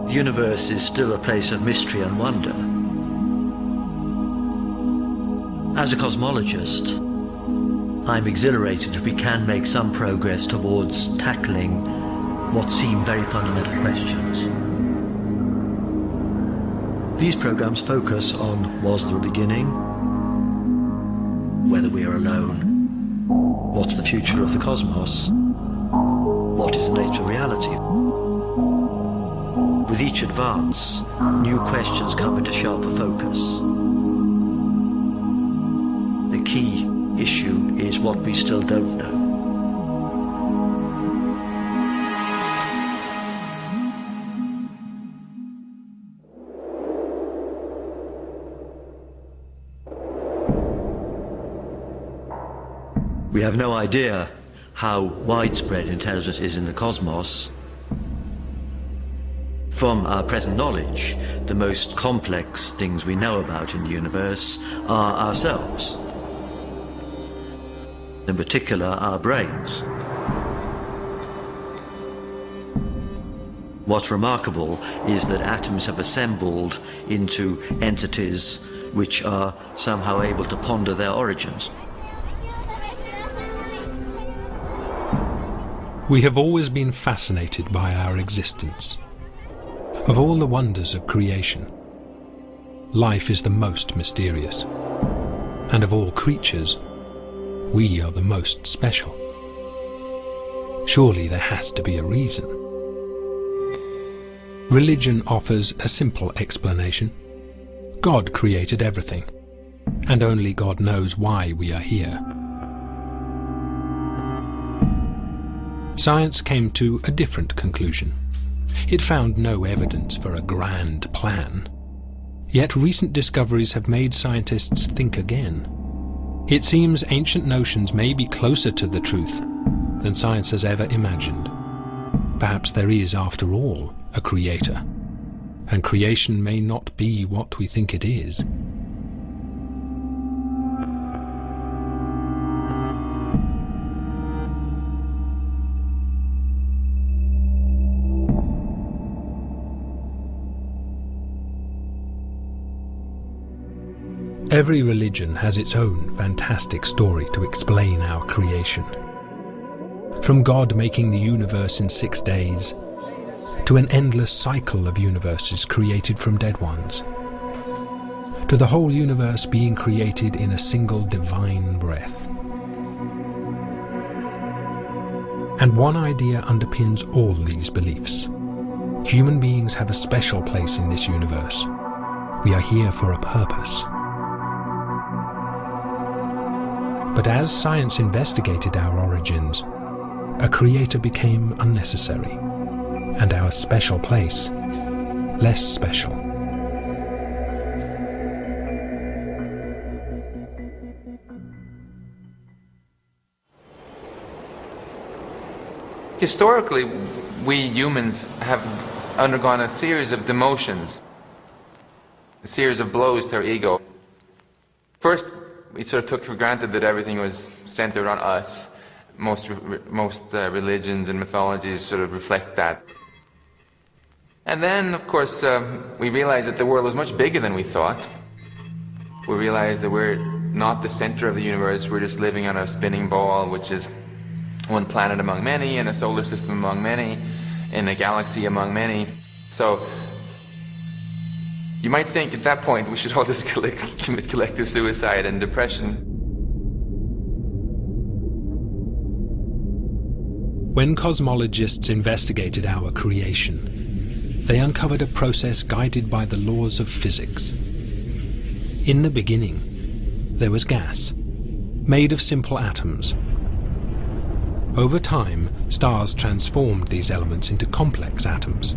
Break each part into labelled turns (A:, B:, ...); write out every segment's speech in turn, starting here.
A: The universe is still a place of mystery and wonder. As a cosmologist, I'm exhilarated if we can make some progress towards tackling what seem very fundamental questions. These programs focus on, was there a beginning? Whether we are alone? What's the future of the cosmos? What is the nature of reality? With each advance, new questions come into sharper focus. The key issue is what we still don't know. We have no idea how widespread intelligence is in the cosmos. From our present knowledge, the most complex things we know about in the universe are ourselves. In particular, our brains. What's remarkable is that atoms have assembled into entities which are somehow able to ponder their origins.
B: We have always been fascinated by our existence. Of all the wonders of creation, life is the most mysterious. And of all creatures, we are the most special. Surely there has to be a reason. Religion offers a simple explanation. God created everything, and only God knows why we are here. Science came to a different conclusion. It found no evidence for a grand plan. Yet recent discoveries have made scientists think again. It seems ancient notions may be closer to the truth than science has ever imagined. Perhaps there is, after all, a creator, and creation may not be what we think it is. Every religion has its own fantastic story to explain our creation. From God making the universe in 6 days, to an endless cycle of universes created from dead ones, to the whole universe being created in a single divine breath. And one idea underpins all these beliefs. Human beings have a special place in this universe. We are here for a purpose. But as science investigated our origins, a creator became unnecessary, and our special place less special.
C: Historically, we humans have undergone a series of demotions, a series of blows to our ego. First, we sort of took for granted that everything was centered on us. Most religions and mythologies sort of reflect that. And then, of course, we realized that the world was much bigger than we thought. We realized that we're not the center of the universe, we're just living on a spinning ball, which is one planet among many, in a solar system among many, in a galaxy among many. So, you might think at that point we should all just commit collective suicide and depression.
B: When cosmologists investigated our creation, they uncovered a process guided by the laws of physics. In the beginning, there was gas, made of simple atoms. Over time, stars transformed these elements into complex atoms.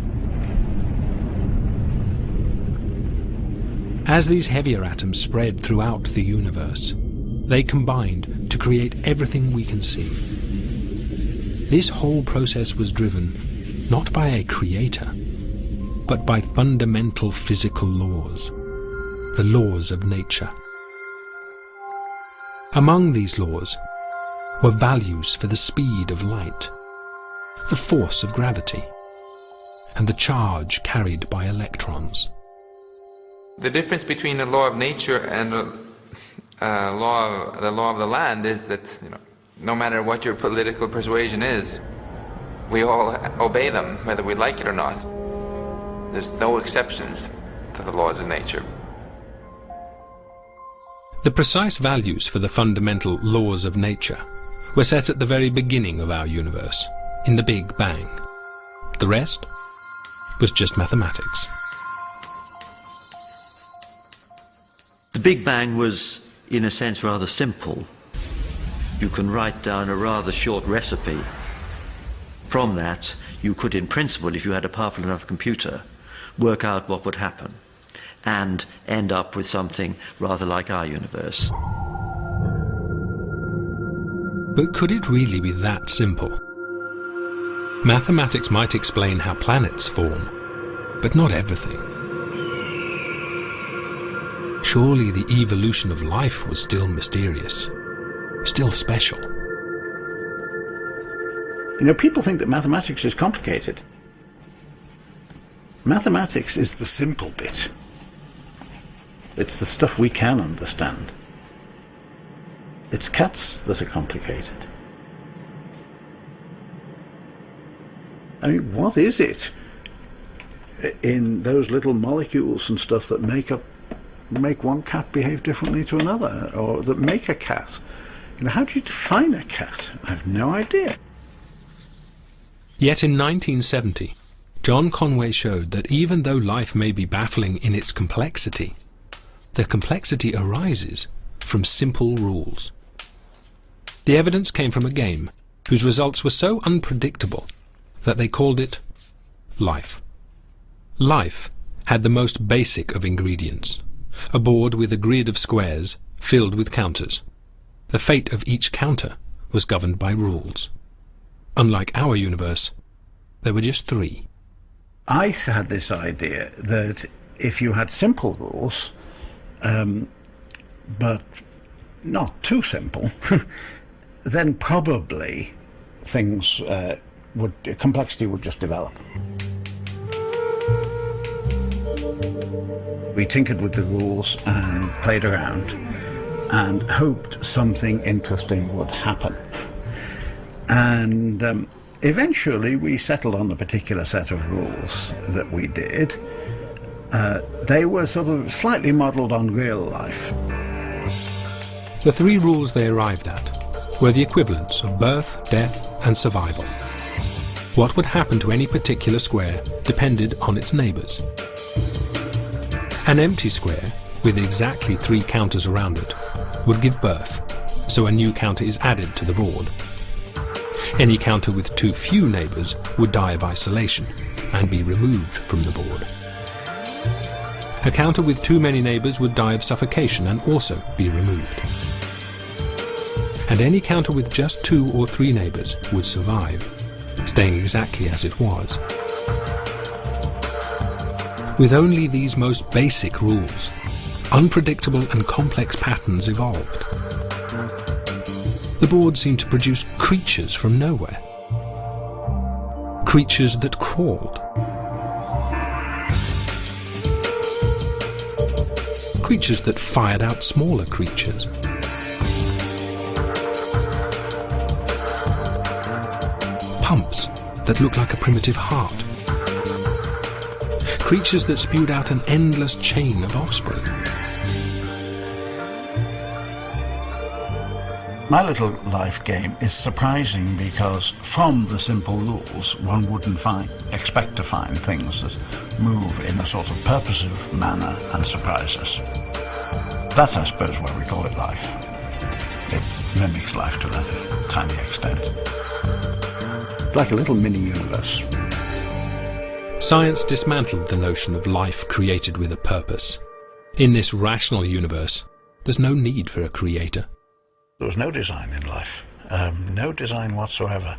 B: As these heavier atoms spread throughout the universe, they combined to create everything we can see. This whole process was driven not by a creator, but by fundamental physical laws, the laws of nature. Among these laws were values for the speed of light, the force of gravity, and the charge carried by electrons.
C: The difference between the law of nature and the law of the land is that, no matter what your political persuasion is, we all obey them, whether we like it or not. There's no exceptions to the laws of nature.
B: The precise values for the fundamental laws of nature were set at the very beginning of our universe, in the Big Bang. The rest was just mathematics.
A: The Big Bang was, in a sense, rather simple. You can write down a rather short recipe. From that, you could, in principle, if you had a powerful enough computer, work out what would happen and end up with something rather like our universe.
B: But could it really be that simple? Mathematics might explain how planets form, but not everything. Surely the evolution of life was still mysterious, still special.
D: People think that mathematics is complicated. Mathematics is the simple bit. It's the stuff we can understand. It's cats that are complicated. I mean, what is it in those little molecules and stuff that make one cat behave differently to another, or that make a cat? How do you define a cat? I have no idea.
B: Yet in 1970, John Conway showed that even though life may be baffling in its complexity, the complexity arises from simple rules. The evidence came from a game whose results were so unpredictable that they called it life. Life had the most basic of ingredients, a board with a grid of squares filled with counters. The fate of each counter was governed by rules. Unlike our universe, there were just 3.
D: I had this idea that if you had simple rules, but not too simple, then probably complexity would just develop. We tinkered with the rules and played around and hoped something interesting would happen. And eventually we settled on the particular set of rules that we did. They were sort of slightly modelled on real life.
B: The 3 rules they arrived at were the equivalents of birth, death, and survival. What would happen to any particular square depended on its neighbours. An empty square with exactly 3 counters around it would give birth, so a new counter is added to the board. Any counter with too few neighbours would die of isolation and be removed from the board. A counter with too many neighbours would die of suffocation and also be removed. And any counter with just 2 or 3 neighbours would survive, staying exactly as it was. With only these most basic rules, unpredictable and complex patterns evolved. The board seemed to produce creatures from nowhere. Creatures that crawled. Creatures that fired out smaller creatures. Pumps that looked like a primitive heart. Creatures that spewed out an endless chain of offspring.
D: My little life game is surprising because from the simple rules one wouldn't expect to find things that move in a sort of purposive manner and surprise us. That's, I suppose, why we call it life. It mimics life to that tiny extent. Like a little mini-universe.
B: Science dismantled the notion of life created with a purpose. In this rational universe, there's no need for a creator.
D: There was no design in life, no design whatsoever.